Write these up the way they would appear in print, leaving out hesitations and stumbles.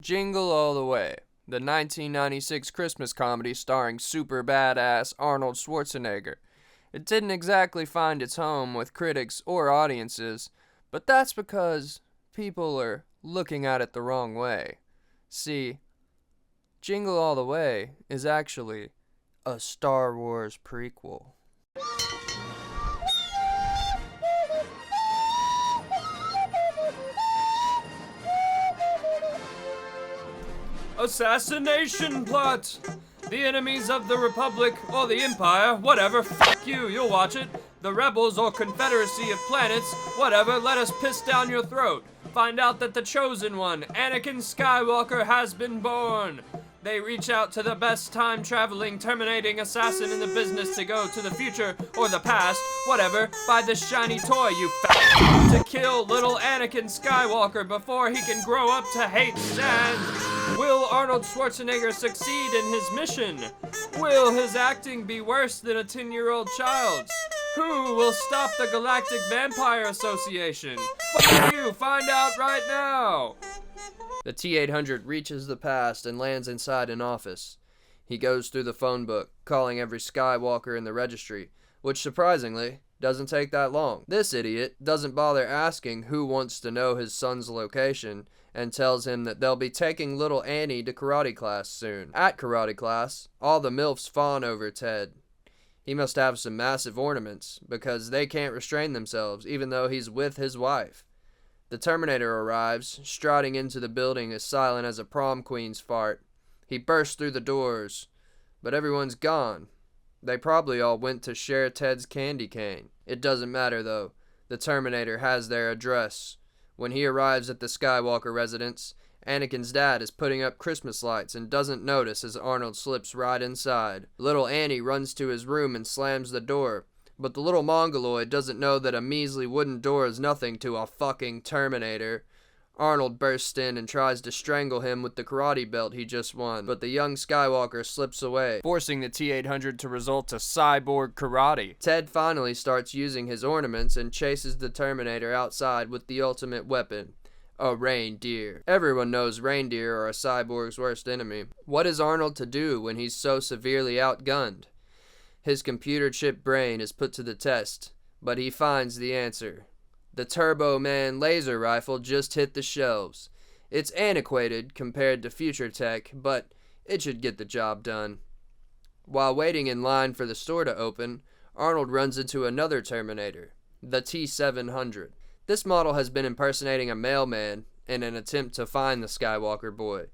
Jingle All the Way, the 1996 Christmas comedy starring super badass Arnold Schwarzenegger. It didn't exactly find its home with critics or audiences, but that's because people are looking at it the wrong way. See, Jingle All the Way is actually a Star Wars prequel. Assassination plot! The enemies of the Republic or the Empire, whatever, fuck you, you'll watch it. The Rebels or Confederacy of Planets, whatever, let us piss down your throat. Find out that the Chosen One, Anakin Skywalker, has been born. They reach out to the best time-traveling, terminating assassin in the business to go to the future or the past, whatever, buy this shiny toy, you fat, to kill little Anakin Skywalker before he can grow up to hate sand. Will Arnold Schwarzenegger succeed in his mission? Will his acting be worse than a 10-year-old child's? Who will stop the Galactic Vampire Association? Fuck you, find out right now! The T-800 reaches the past and lands inside an office. He goes through the phone book, calling every Skywalker in the registry, which surprisingly doesn't take that long. This idiot doesn't bother asking who wants to know his son's location and tells him that they'll be taking little Annie to karate class soon. At karate class, all the MILFs fawn over Ted. He must have some massive ornaments because they can't restrain themselves even though he's with his wife. The Terminator arrives, striding into the building as silent as a prom queen's fart. He bursts through the doors, but everyone's gone. They probably all went to share Ted's candy cane. It doesn't matter though. The Terminator has their address. When he arrives at the Skywalker residence, Anakin's dad is putting up Christmas lights and doesn't notice as Arnold slips right inside. Little Annie runs to his room and slams the door, but the little mongoloid doesn't know that a measly wooden door is nothing to a fucking Terminator. Arnold bursts in and tries to strangle him with the karate belt he just won, but the young Skywalker slips away, forcing the T-800 to resort to cyborg karate. Ted finally starts using his ornaments and chases the Terminator outside with the ultimate weapon, a reindeer. Everyone knows reindeer are a cyborg's worst enemy. What is Arnold to do when he's so severely outgunned? His computer chip brain is put to the test, but he finds the answer. The Turbo Man laser rifle just hit the shelves. It's antiquated compared to future tech, but it should get the job done. While waiting in line for the store to open, Arnold runs into another Terminator, the T-700. This model has been impersonating a mailman in an attempt to find the Skywalker boy.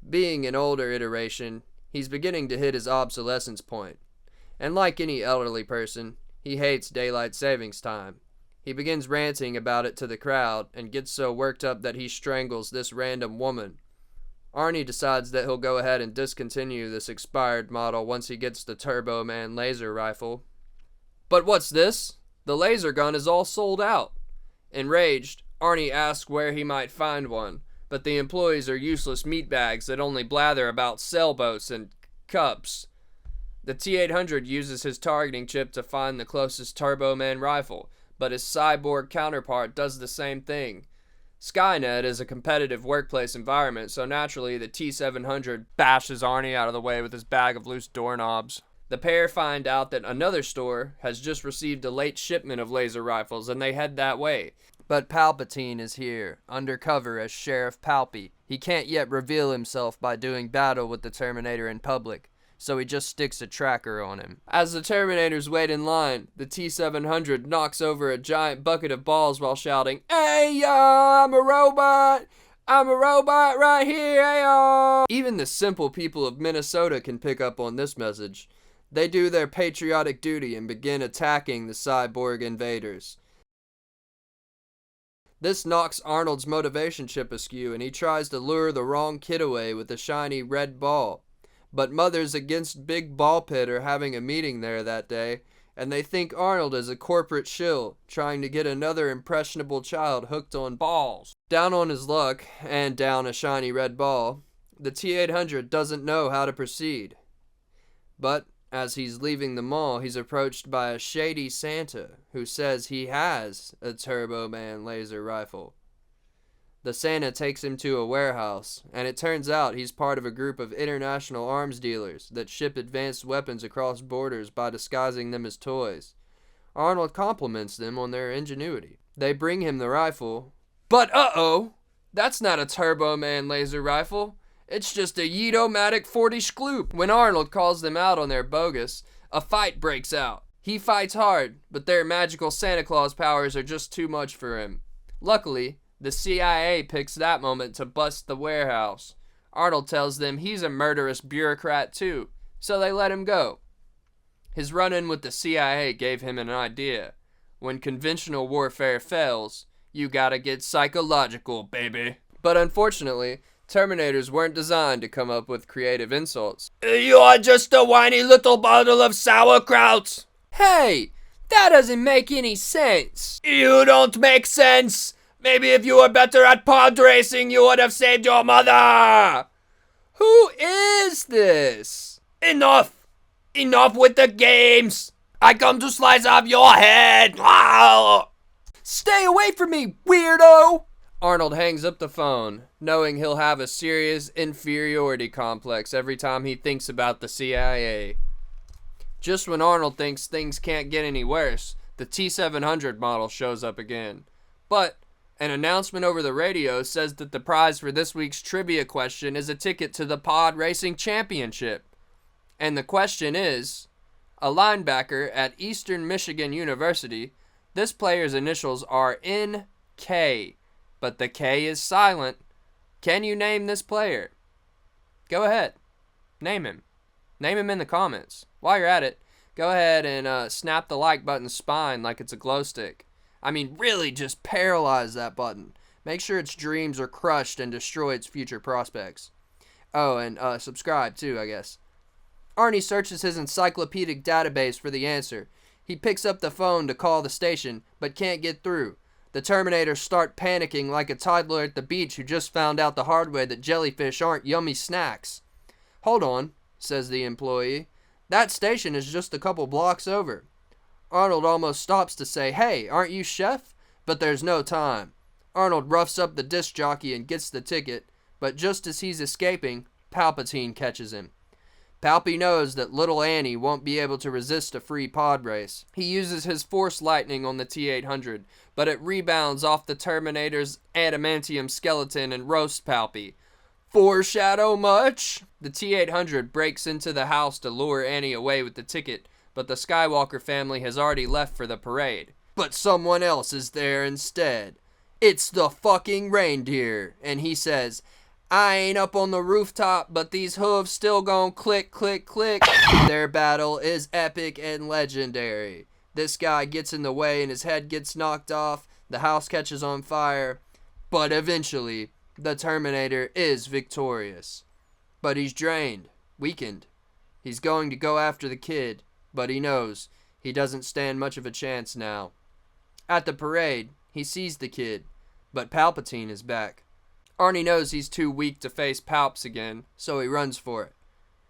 Being an older iteration, he's beginning to hit his obsolescence point. And like any elderly person, he hates daylight savings time. He begins ranting about it to the crowd and gets so worked up that he strangles this random woman. Arnie decides that he'll go ahead and discontinue this expired model once he gets the Turbo Man laser rifle. But what's this? The laser gun is all sold out. Enraged, Arnie asks where he might find one, but the employees are useless meatbags that only blather about sailboats and cups. The T-800 uses his targeting chip to find the closest Turbo Man rifle, but his cyborg counterpart does the same thing. Skynet is a competitive workplace environment, so naturally the T-700 bashes Arnie out of the way with his bag of loose doorknobs. The pair find out that another store has just received a late shipment of laser rifles, and they head that way. But Palpatine is here, undercover as Sheriff Palpy. He can't yet reveal himself by doing battle with the Terminator in public, so he just sticks a tracker on him. As the Terminators wait in line, the T-700 knocks over a giant bucket of balls while shouting, "Hey y'all, I'm a robot! I'm a robot right here, hey y'all!" Even the simple people of Minnesota can pick up on this message. They do their patriotic duty and begin attacking the cyborg invaders. This knocks Arnold's motivation chip askew and he tries to lure the wrong kid away with a shiny red ball. But Mothers Against Big Ball Pit are having a meeting there that day, and they think Arnold is a corporate shill, trying to get another impressionable child hooked on balls. Down on his luck, and down a shiny red ball, the T-800 doesn't know how to proceed. But as he's leaving the mall, he's approached by a shady Santa who says he has a Turbo Man laser rifle. The Santa takes him to a warehouse, and it turns out he's part of a group of international arms dealers that ship advanced weapons across borders by disguising them as toys. Arnold compliments them on their ingenuity. They bring him the rifle, but uh-oh, that's not a Turbo Man laser rifle. It's just a Yeet-O-Matic 40 Schloop. When Arnold calls them out on their bogus, a fight breaks out. He fights hard, but their magical Santa Claus powers are just too much for him. Luckily, the CIA picks that moment to bust the warehouse. Arnold tells them he's a murderous bureaucrat too, so they let him go. His run-in with the CIA gave him an idea. When conventional warfare fails, you gotta get psychological, baby. But unfortunately, Terminators weren't designed to come up with creative insults. You're just a whiny little bundle of sauerkraut! Hey, that doesn't make any sense. You don't make sense! Maybe if you were better at pod racing, you would have saved your mother! Who is this? Enough! Enough with the games! I come to slice off your head! Stay away from me, weirdo! Arnold hangs up the phone, knowing he'll have a serious inferiority complex every time he thinks about the CIA. Just when Arnold thinks things can't get any worse, the T-700 model shows up again. But an announcement over the radio says that the prize for this week's trivia question is a ticket to the Pod Racing Championship. And the question is, a linebacker at Eastern Michigan University, this player's initials are NK, but the K is silent. Can you name this player? Go ahead. Name him. Name him in the comments. While you're at it, go ahead and snap the like button's spine like it's a glow stick. I mean, really just paralyze that button. Make sure its dreams are crushed and destroy its future prospects. Oh, and subscribe too, I guess. Arnie searches his encyclopedic database for the answer. He picks up the phone to call the station, but can't get through. The Terminators start panicking like a toddler at the beach who just found out the hard way that jellyfish aren't yummy snacks. Hold on, says the employee. That station is just a couple blocks over. Arnold almost stops to say, hey, aren't you chef? But there's no time. Arnold roughs up the disc jockey and gets the ticket, but just as he's escaping, Palpatine catches him. Palpy knows that little Annie won't be able to resist a free pod race. He uses his Force Lightning on the T-800, but it rebounds off the Terminator's adamantium skeleton and roasts Palpy. Foreshadow much? The T-800 breaks into the house to lure Annie away with the ticket, but the Skywalker family has already left for the parade. But someone else is there instead. It's the fucking reindeer, and he says, I ain't up on the rooftop, but these hooves still gon' click, click, click. Their battle is epic and legendary. This guy gets in the way and his head gets knocked off, the house catches on fire, but eventually, the Terminator is victorious. But he's drained, weakened. He's going to go after the kid, but he knows he doesn't stand much of a chance now. At the parade, he sees the kid, but Palpatine is back. Arnie knows he's too weak to face Palps again, so he runs for it.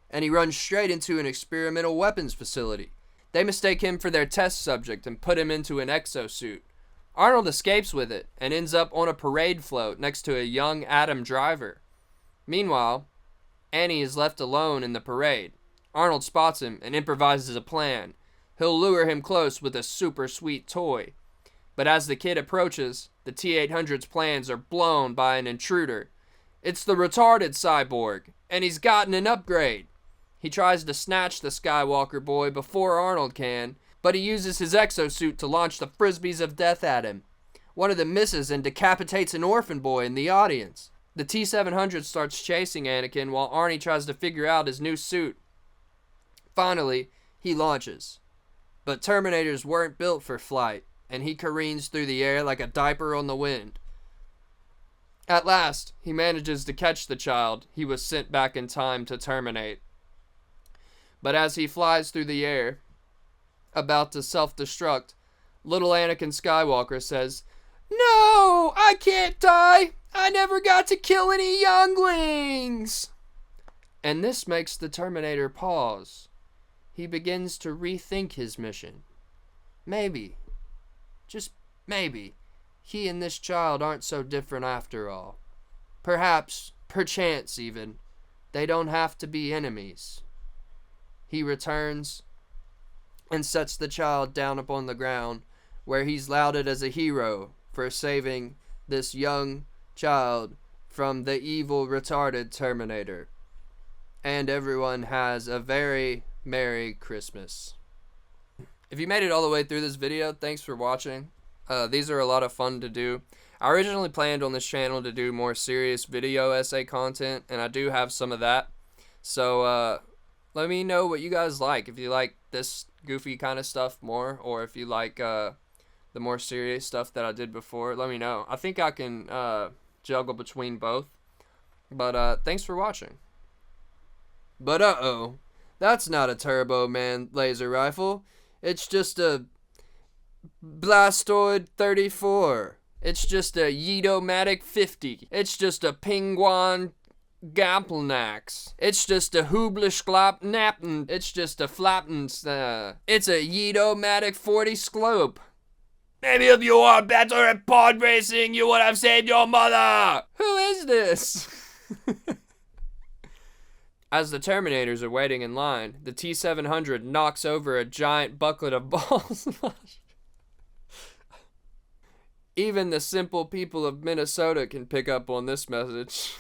And he runs straight into an experimental weapons facility. They mistake him for their test subject and put him into an exosuit. Arnold escapes with it and ends up on a parade float next to a young Adam Driver. Meanwhile, Annie is left alone in the parade. Arnold spots him and improvises a plan. He'll lure him close with a super sweet toy. But as the kid approaches, the T-800's plans are blown by an intruder. It's the retarded cyborg, and he's gotten an upgrade. He tries to snatch the Skywalker boy before Arnold can, but he uses his exosuit to launch the frisbees of death at him. One of them misses and decapitates an orphan boy in the audience. The T-700 starts chasing Anakin while Arnie tries to figure out his new suit. Finally, he launches. But Terminators weren't built for flight, and he careens through the air like a diaper on the wind. At last, he manages to catch the child he was sent back in time to terminate. But as he flies through the air, about to self-destruct, little Anakin Skywalker says, No! I can't die! I never got to kill any younglings! And this makes the Terminator pause. He begins to rethink his mission. Maybe, just maybe, he and this child aren't so different after all. Perhaps, perchance even, they don't have to be enemies. He returns and sets the child down upon the ground, where he's lauded as a hero for saving this young child from the evil, retarded Terminator. And everyone has a very Merry Christmas. If you made it all the way through this video, thanks for watching. These are a lot of fun to do. I originally planned on this channel to do more serious video essay content, and I do have some of that. So let me know what you guys like. If you like this goofy kind of stuff more, or if you like the more serious stuff that I did before, let me know. I think I can juggle between both. But thanks for watching. But uh-oh, that's not a Turbo Man laser rifle. It's just a Blastoid 34. It's just a Yeet-O-Matic 50. It's just a Penguin Gamplnax. It's just a Hooblish-Glop Nappin. It's just a Flappins. It's a Yeet-O-Matic 40 Sklope. Maybe if you are better at pod racing, you would have saved your mother. Who is this? As the Terminators are waiting in line, the T-700 knocks over a giant bucket of balls. Even the simple people of Minnesota can pick up on this message.